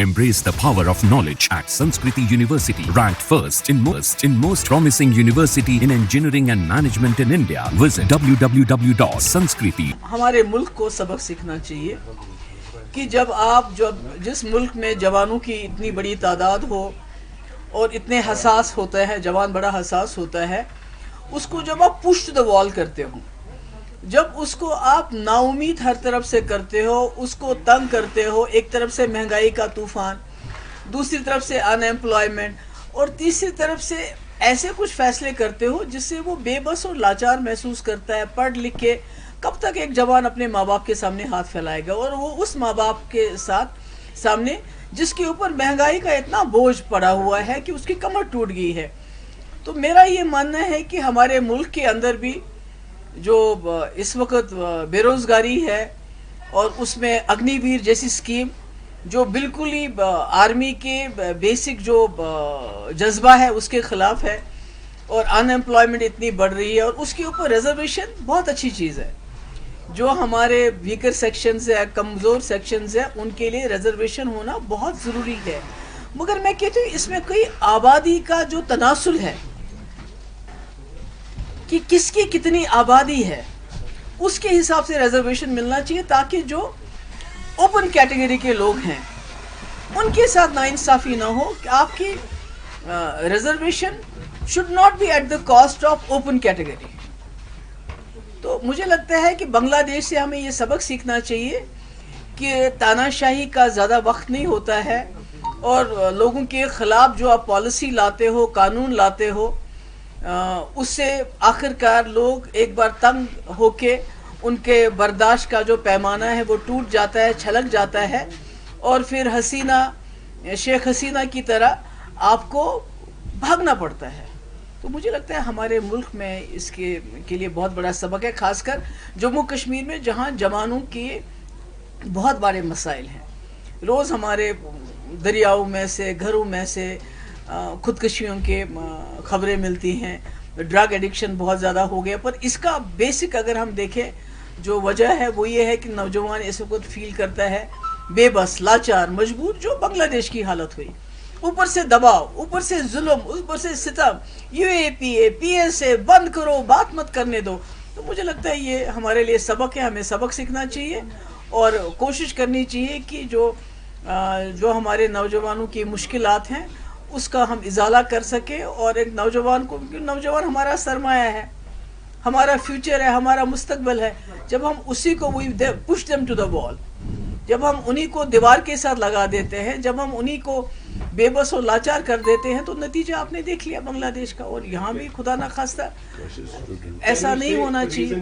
Embrace the power of knowledge at Sanskriti University, ranked first in most promising university in engineering and management in India. Visit www.sanskriti. हमारे मुल्क को सबक सीखना चाहिए कि जिस मुल्क में जवानों की इतनी बड़ी तादाद हो और इतने हसास होता है, जवान बड़ा हसास होता है, उसको जब आप पुश टू द वॉल करते हो, जब उसको आप नाउमीद हर तरफ से करते हो, उसको तंग करते हो, एक तरफ से महंगाई का तूफान, दूसरी तरफ से अनएम्प्लॉयमेंट और तीसरी तरफ से ऐसे कुछ फैसले करते हो जिससे वो बेबस और लाचार महसूस करता है। पढ़ लिख के कब तक एक जवान अपने माँ बाप के सामने हाथ फैलाएगा, और वो उस माँ बाप के सामने जिसके ऊपर महंगाई का इतना बोझ पड़ा हुआ है कि उसकी कमर टूट गई है। तो मेरा ये मानना है कि हमारे मुल्क के अंदर भी जो इस वक्त बेरोज़गारी है और उसमें अग्निवीर जैसी स्कीम जो बिल्कुल ही आर्मी के बेसिक जो जज्बा है उसके ख़िलाफ़ है, और अनएम्प्लॉयमेंट इतनी बढ़ रही है, और उसके ऊपर रिजर्वेशन बहुत अच्छी चीज़ है। जो हमारे वीकर सेक्शंस है, कमज़ोर सेक्शंस है, उनके लिए रिजर्वेशन होना बहुत ज़रूरी है। मगर मैं कहती हूँ इसमें कोई आबादी का जो तनासुल है कि किसकी कितनी आबादी है, उसके हिसाब से रिजर्वेशन मिलना चाहिए, ताकि जो ओपन कैटेगरी के लोग हैं उनके साथ नाइंसाफ़ी ना हो कि आपकी reservation should not be at the cost of open category. तो मुझे लगता है कि बांग्लादेश से हमें ये सबक सीखना चाहिए कि तानाशाही का ज़्यादा वक्त नहीं होता है, और लोगों के ख़िलाफ़ जो आप पॉलिसी लाते हो, कानून लाते हो, उससे आखिरकार लोग एक बार तंग होके उनके बर्दाश्त का जो पैमाना है वो टूट जाता है, छलक जाता है, और फिर शेख हसीना की तरह आपको भागना पड़ता है। तो मुझे लगता है हमारे मुल्क में इसके के लिए बहुत बड़ा सबक है, खासकर जम्मू कश्मीर में जहाँ जवानों के बहुत बड़े मसाइल हैं। रोज़ हमारे दरियाओं में से, घरों में से खुदकशियों के खबरें मिलती हैं, ड्रग एडिक्शन बहुत ज़्यादा हो गया। पर इसका बेसिक अगर हम देखें जो वजह है वो ये है कि नौजवान इस वक्त फील करता है बेबस, लाचार, मजबूर, जो बांग्लादेश की हालत हुई। ऊपर से दबाव, ऊपर से जुल्म, ऊपर से सितम, UAPA, PSA बंद करो, बात मत करने दो। तो मुझे लगता है ये हमारे लिए सबक है, हमें सबक सीखना चाहिए और कोशिश करनी चाहिए कि जो हमारे नौजवानों की मुश्किलात हैं उसका हम इजाला कर सके, और एक नौजवान को, क्योंकि नौजवान हमारा सरमाया है, हमारा फ्यूचर है, हमारा मुस्तकबिल है। जब हम उसी को push them to the wall, जब हम उन्हीं को दीवार के साथ लगा देते हैं, जब हम उन्हीं को बेबस और लाचार कर देते हैं, तो नतीजा आपने देख लिया बांग्लादेश का। और यहाँ भी खुदा ना खास्ता ऐसा नहीं होना चाहिए।